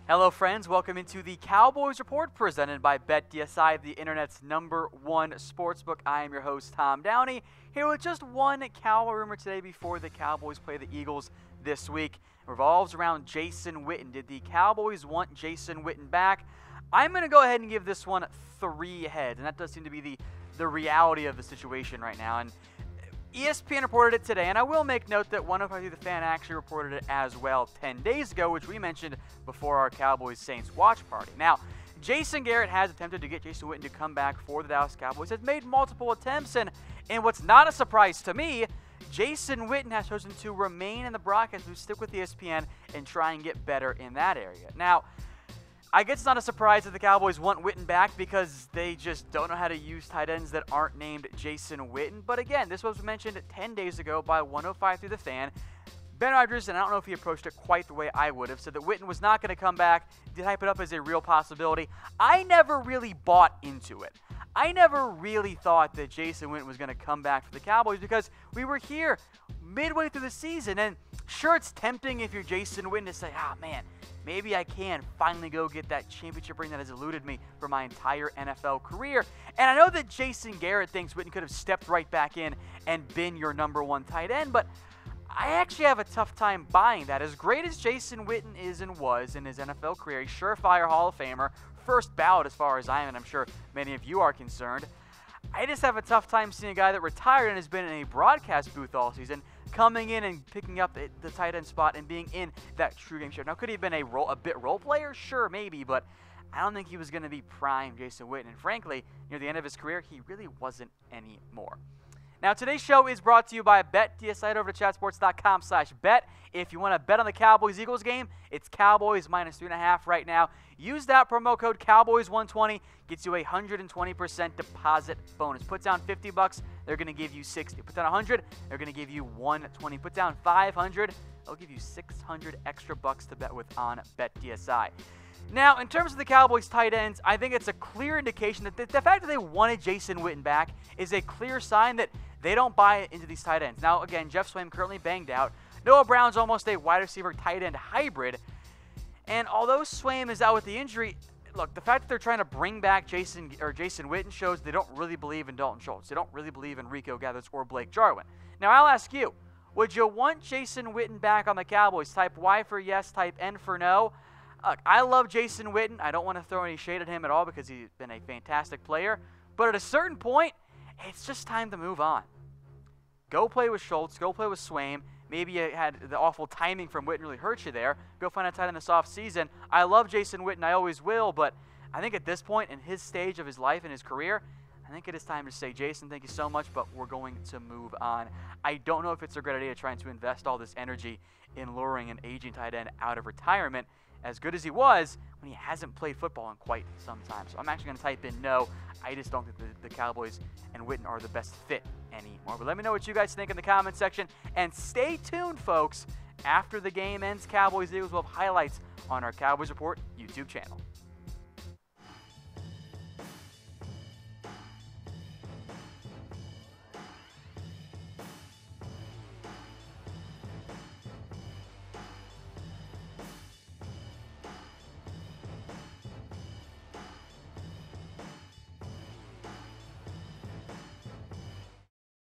Hello friends, welcome into the Cowboys Report presented by BetDSI, the internet's #1 sportsbook. I am your host, Tom Downey, here with just one Cowboy rumor today before the Cowboys play the Eagles this week. It revolves around Jason Witten. Did the Cowboys want Jason Witten back? I'm going to go ahead and give this one 3 heads, and that does seem to be the reality of the situation right now. And ESPN reported it today, and I will make note that 105 The Fan actually reported it as well 10 days ago, which we mentioned before our Cowboys-Saints watch party. Now, Jason Garrett has attempted to get Jason Witten to come back for the Dallas Cowboys, has made multiple attempts, and what's not a surprise to me, Jason Witten has chosen to remain in the broadcast, to stick with ESPN and try and get better in that area. Now, I guess it's not a surprise that the Cowboys want Witten back because they just don't know how to use tight ends that aren't named Jason Witten. But again, this was mentioned 10 days ago by 105 Through the Fan. Ben Rodgers, and I don't know if he approached it quite the way I would have, said that Witten was not going to come back, did hype it up as a real possibility. I never really bought into it. I never really thought that Jason Witten was going to come back for the Cowboys because we were here midway through the season. And sure, it's tempting if you're Jason Witten to say, man, maybe I can finally go get that championship ring that has eluded me for my entire NFL career. And I know that Jason Garrett thinks Witten could have stepped right back in and been your #1 tight end, but I actually have a tough time buying that. As great as Jason Witten is and was in his NFL career, a surefire Hall of Famer, first ballot as far as I am, and I'm sure many of you are concerned, I just have a tough time seeing a guy that retired and has been in a broadcast booth all season coming in and picking up the tight end spot and being in that true game show. Now, could he have been a bit role player? Sure, maybe, but I don't think he was going to be prime Jason Witten. And frankly, near the end of his career, he really wasn't anymore. Now, today's show is brought to you by BetDSI. Head over to chatsports.com/bet. If you want to bet on the Cowboys-Eagles game, it's Cowboys -3.5 right now. Use that promo code Cowboys120. Gets you a 120% deposit bonus. Put down $50, they're going to give you $60. Put down $100, they're going to give you $120. Put down $500, they'll give you $600 extra bucks to bet with on BetDSI. Now, in terms of the Cowboys tight ends, I think it's a clear indication that the fact that they wanted Jason Witten back is a clear sign that they don't buy into these tight ends. Now, again, Jeff Swaim currently banged out. Noah Brown's almost a wide receiver tight end hybrid. And although Swaim is out with the injury, look, the fact that they're trying to bring back Jason Witten shows they don't really believe in Dalton Schultz. They don't really believe in Rico Gathers or Blake Jarwin. Now, I'll ask you, would you want Jason Witten back on the Cowboys? Type Y for yes, type N for no. Look, I love Jason Witten. I don't want to throw any shade at him at all because he's been a fantastic player. But at a certain point, it's just time to move on. Go play with Schultz. Go play with Swaim. Maybe you had the awful timing from Witten really hurt you there. Go find a tight end this offseason. I love Jason Witten. I always will. But I think at this point in his stage of his life and his career, I think it is time to say, Jason, thank you so much, but we're going to move on. I don't know if it's a great idea trying to invest all this energy in luring an aging tight end out of retirement, as good as he was, when he hasn't played football in quite some time. So I'm actually going to type in no. I just don't think the Cowboys and Witten are the best fit anymore. But let me know what you guys think in the comment section. And stay tuned, folks. After the game ends, Cowboys-Eagles will have highlights on our Cowboys Report YouTube channel.